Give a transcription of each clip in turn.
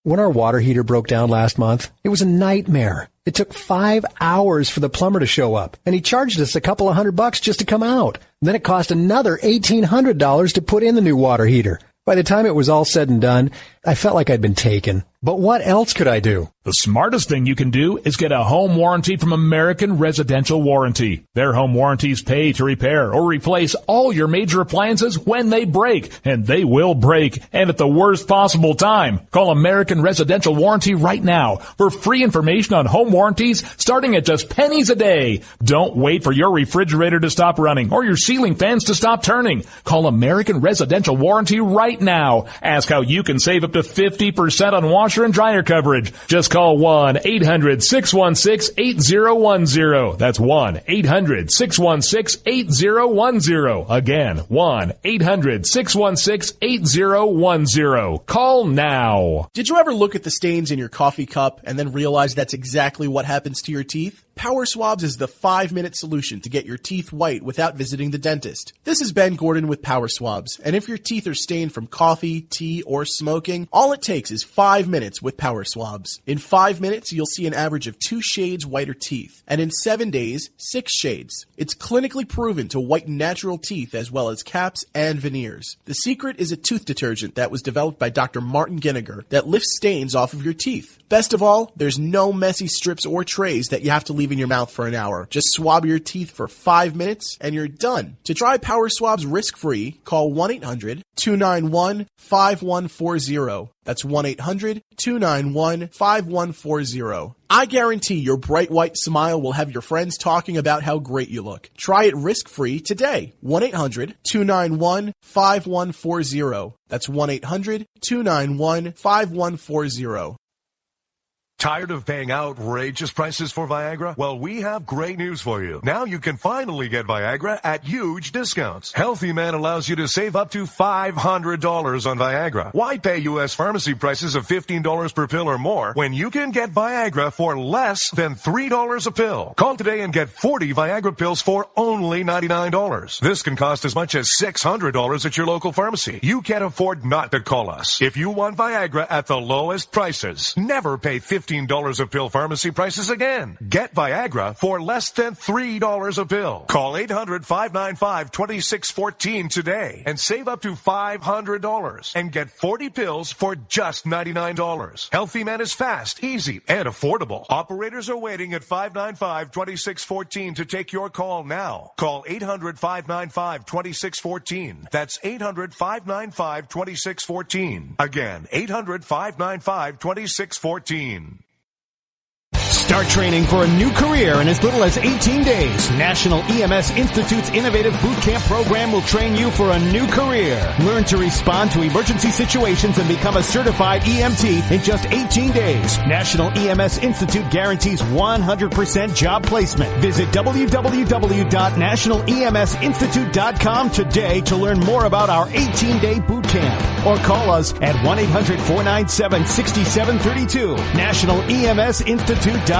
When our water heater broke down last month, it was a nightmare. It took 5 hours for the plumber to show up, and he charged us a couple of $100 just to come out. Then it cost another $1,800 to put in the new water heater. By the time it was all said and done, I felt like I'd been taken. But what else could I do? The smartest thing you can do is get a home warranty from American Residential Warranty. Their home warranties pay to repair or replace all your major appliances when they break, and they will break, and at the worst possible time. Call American Residential Warranty right now for free information on home warranties starting at just pennies a day. Don't wait for your refrigerator to stop running or your ceiling fans to stop turning. Call American Residential Warranty right now. Ask how you can save up to 50% on washer and dryer coverage. Just call 1-800-616-8010. That's 1-800-616-8010. Again, 1-800-616-8010. Call now. Did you ever look at the stains in your coffee cup and then realize that's exactly what happens to your teeth? Power Swabs is the 5-minute solution to get your teeth white without visiting the dentist. This is Ben Gordon with Power Swabs, and if your teeth are stained from coffee, tea, or smoking, all it takes is 5 minutes with Power Swabs. In 5 minutes, you'll see an average of 2 shades whiter teeth, and in 7 days, 6 shades. It's clinically proven to whiten natural teeth as well as caps and veneers. The secret is a tooth detergent that was developed by Dr. Martin Ginniger that lifts stains off of your teeth. Best of all, there's no messy strips or trays that you have to leave in your mouth for an hour. Just swab your teeth for 5 minutes and you're done. To try Power Swabs risk-free, call 1-800-291-5140. That's 1-800-291-5140. I guarantee your bright white smile will have your friends talking about how great you look. Try it risk-free today. 1-800-291-5140. That's 1-800-291-5140. Tired of paying outrageous prices for Viagra? Well, we have great news for you. Now you can finally get Viagra at huge discounts. Healthy Man allows you to save up to $500 on Viagra. Why pay U.S. pharmacy prices of $15 per pill or more when you can get Viagra for less than $3 a pill? Call today and get 40 Viagra pills for only $99. This can cost as much as $600 at your local pharmacy. You can't afford not to call us. If you want Viagra at the lowest prices, never pay $15 a pill pharmacy prices again. Get Viagra for less than $3 a pill. Call 800-595-2614 today and save up to $500 and get 40 pills for just $99. Healthy Man is fast, easy, and affordable. Operators are waiting at 595-2614 to take your call now. Call 800-595-2614. That's 800-595-2614. Again, 800-595-2614. Start training for a new career in as little as 18 days. National EMS Institute's innovative boot camp program will train you for a new career. Learn to respond to emergency situations and become a certified EMT in just 18 days. National EMS Institute guarantees 100% job placement. Visit www.nationaleMSinstitute.com today to learn more about our 18-day boot camp. Or call us at 1-800-497-6732. NationalEMSInstitute.com.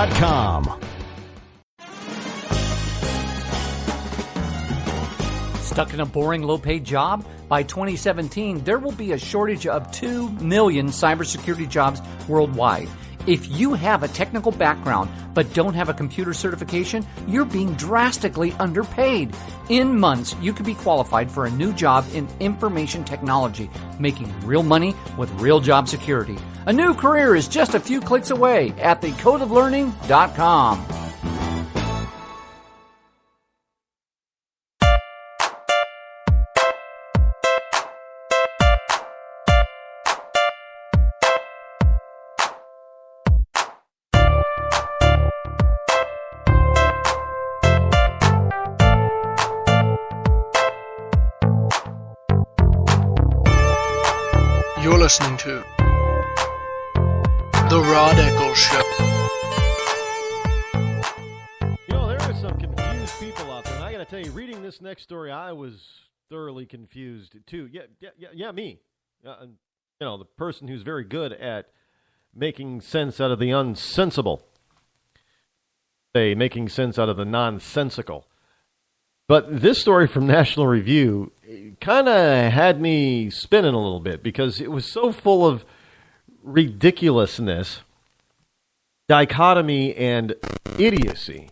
Stuck in a boring, low-paid job? By 2017, there will be a shortage of 2 million cybersecurity jobs worldwide. If you have a technical background but don't have a computer certification, you're being drastically underpaid. In months, you could be qualified for a new job in information technology, making real money with real job security. A new career is just a few clicks away at thecodeoflearning.com. You're listening to The Rod Eccles Show. You know, there are some confused people out there. And I got to tell you, reading this next story, I was thoroughly confused too. Yeah, me. You know, the person who's very good at making sense out of the unsensible. Making sense out of the nonsensical. But this story from National Review kind of had me spinning a little bit because it was so full of ridiculousness, dichotomy, and idiocy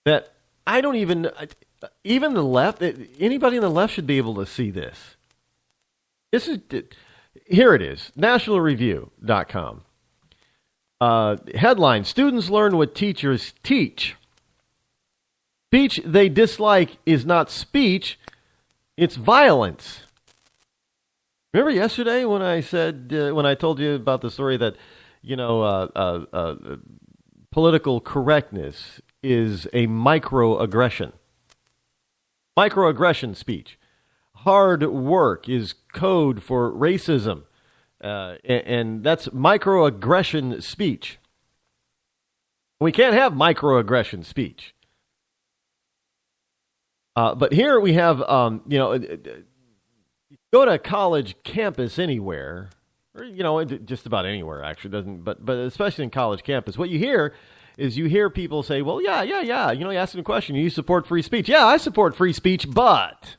that I don't even the left, anybody on the left should be able to see this. Here it is, nationalreview.com. Headline, students learn what teachers teach. Speech they dislike is not speech, it's violence. Remember yesterday when I said, when I told you about the story that, political correctness is a microaggression. Microaggression speech. Hard work is code for racism. And that's microaggression speech. We can't have microaggression speech. But here we have, go to a college campus anywhere, or, just about anywhere, actually, but especially in college campus, what you hear is people say, well, yeah, you ask them a question, you support free speech. Yeah, I support free speech, but...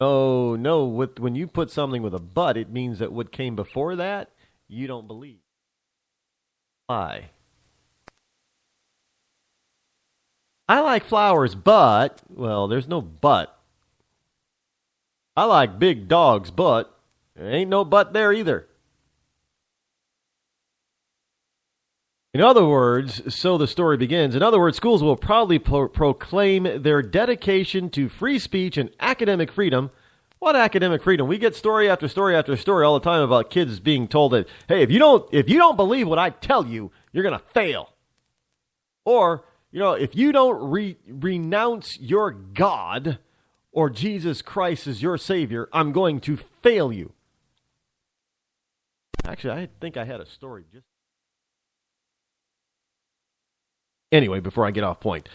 Oh, no, when you put something with a but, it means that what came before that, you don't believe. Why? I like flowers, but, well, there's no but. I like big dogs, but there ain't no but there either. In other words, so the story begins, in other words, schools will proudly proclaim their dedication to free speech and academic freedom. What academic freedom? We get story after story after story all the time about kids being told that, hey, if you don't believe what I tell you, you're going to fail. Or, if you don't renounce your God or Jesus Christ as your Savior, I'm going to fail you. Actually, I think I had a story just... Anyway, before I get off point,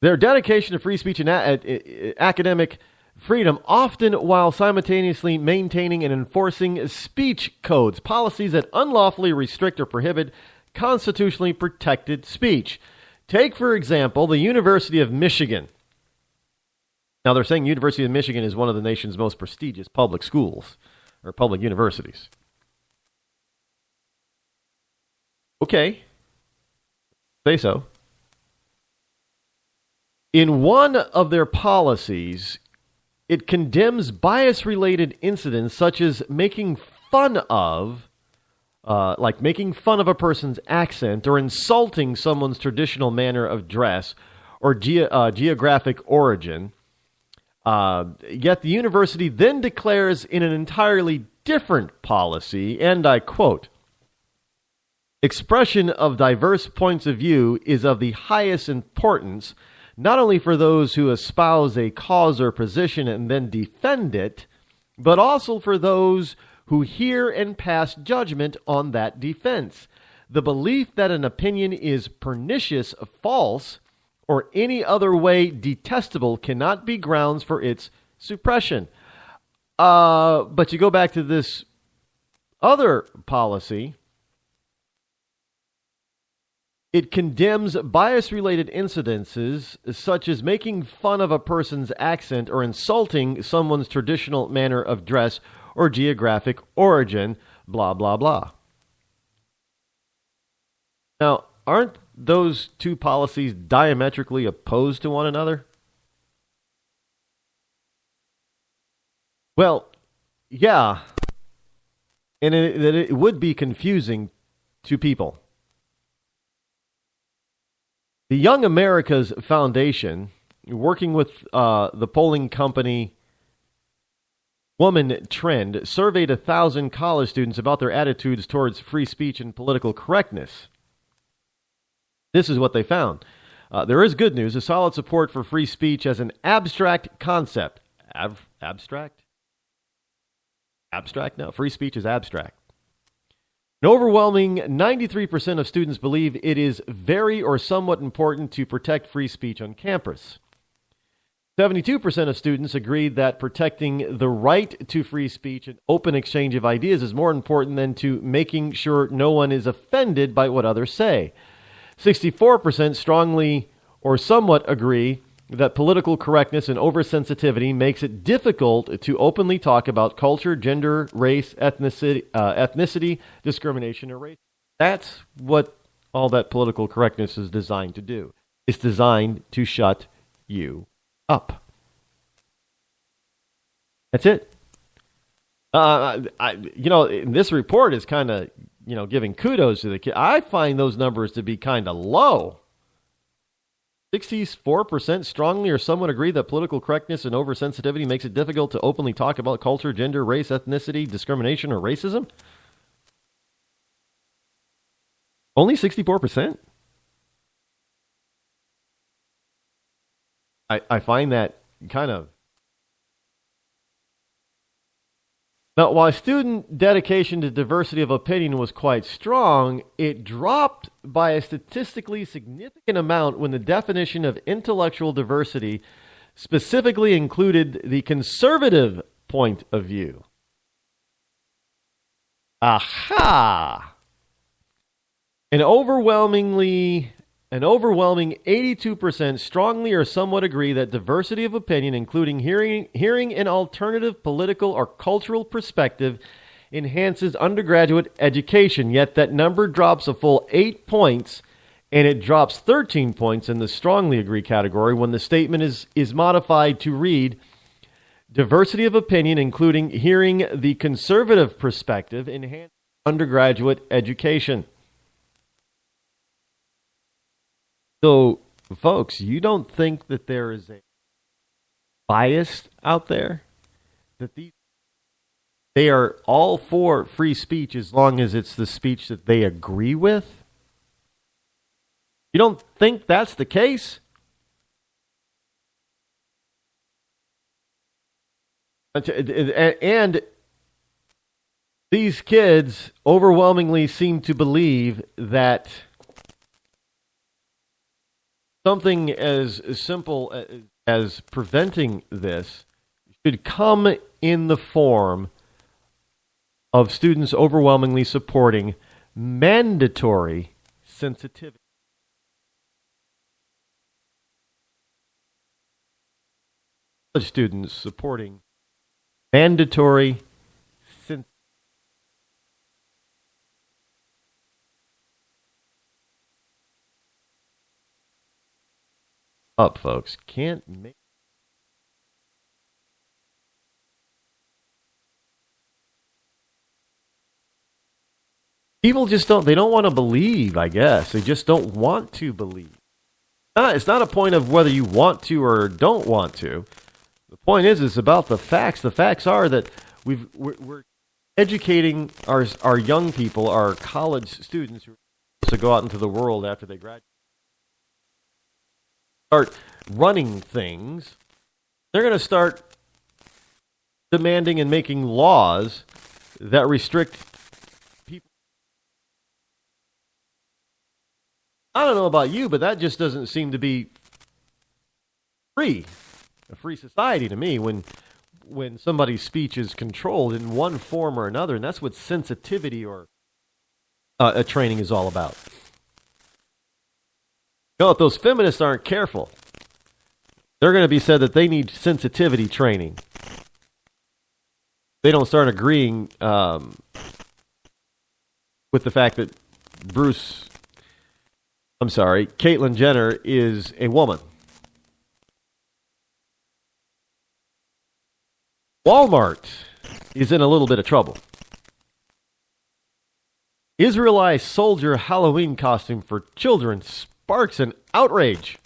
their dedication to free speech and academic freedom, often while simultaneously maintaining and enforcing speech codes, policies that unlawfully restrict or prohibit constitutionally protected speech. Take, for example, the University of Michigan. Now, they're saying University of Michigan is one of the nation's most prestigious public schools or public universities. Okay, say so. In one of their policies, it condemns bias-related incidents such as making fun of a person's accent or insulting someone's traditional manner of dress or geographic origin. Yet the university then declares in an entirely different policy, and I quote, expression of diverse points of view is of the highest importance, not only for those who espouse a cause or position and then defend it, but also for those who hear and pass judgment on that defense. The belief that an opinion is pernicious, false, or any other way detestable cannot be grounds for its suppression. But you go back to this other policy. It condemns bias-related incidences such as making fun of a person's accent or insulting someone's traditional manner of dress or geographic origin, blah, blah, blah. Now, aren't those two policies diametrically opposed to one another? Well, yeah, and it would be confusing to people. The Young America's Foundation, working with the polling company Woman Trend, surveyed 1,000 college students about their attitudes towards free speech and political correctness. This is what they found. There is good news, a solid support for free speech as an abstract concept. Abstract? Abstract? No, free speech is abstract. An overwhelming 93% of students believe it is very or somewhat important to protect free speech on campus. 72% of students agreed that protecting the right to free speech and open exchange of ideas is more important than to making sure no one is offended by what others say. 64% strongly or somewhat agree that political correctness and oversensitivity makes it difficult to openly talk about culture, gender, race, ethnicity, discrimination, or race. That's what all that political correctness is designed to do. It's designed to shut you up. That's it. This report is kind of, giving kudos to the kid. I find those numbers to be kind of low. 64% strongly or somewhat agree that political correctness and oversensitivity makes it difficult to openly talk about culture, gender, race, ethnicity, discrimination, or racism. Only 64%? I find that kind of... Now, while student dedication to diversity of opinion was quite strong, it dropped by a statistically significant amount when the definition of intellectual diversity specifically included the conservative point of view. Aha! An overwhelming 82% strongly or somewhat agree that diversity of opinion, including hearing an alternative political or cultural perspective, enhances undergraduate education. Yet that number drops a full 8 points, and it drops 13 points in the strongly agree category when the statement is modified to read, diversity of opinion, including hearing the conservative perspective, enhances undergraduate education. So, folks, you don't think that there is a bias out there? That they are all for free speech as long as it's the speech that they agree with? You don't think that's the case? And these kids overwhelmingly seem to believe that something as simple as preventing this should come in the form of students overwhelmingly supporting mandatory sensitivity. Students supporting mandatory sensitivity. Up, folks. Can't make people just don't want to believe, I guess. They just don't want to believe. It's not a point of whether you want to or don't want to. The point is about the facts. The facts are that we're educating our young people, our college students who are supposed to go out into the world after they graduate. Start running things, they're going to start demanding and making laws that restrict people. I don't know about you, but that just doesn't seem to be a free society to me when somebody's speech is controlled in one form or another, and that's what sensitivity or a training is all about. If those feminists aren't careful, they're going to be said that they need sensitivity training. They don't start agreeing with the fact that Caitlyn Jenner is a woman. Walmart is in a little bit of trouble. Israelite soldier Halloween costume for children sparks an outrage.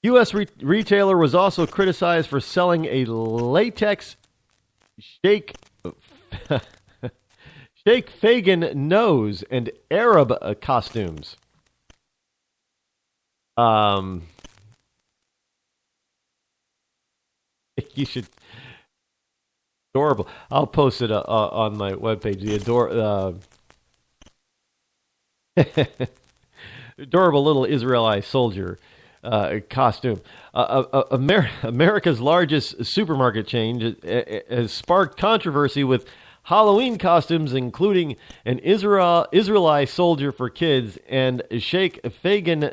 U.S. retailer was also criticized for selling a latex Sheikh Fagan nose and Arab costumes. You should. Adorable. I'll post it on my webpage. The adorable little Israelite soldier costume. America's largest supermarket chain has sparked controversy with Halloween costumes, including an Israeli soldier for kids and Sheikh Fagan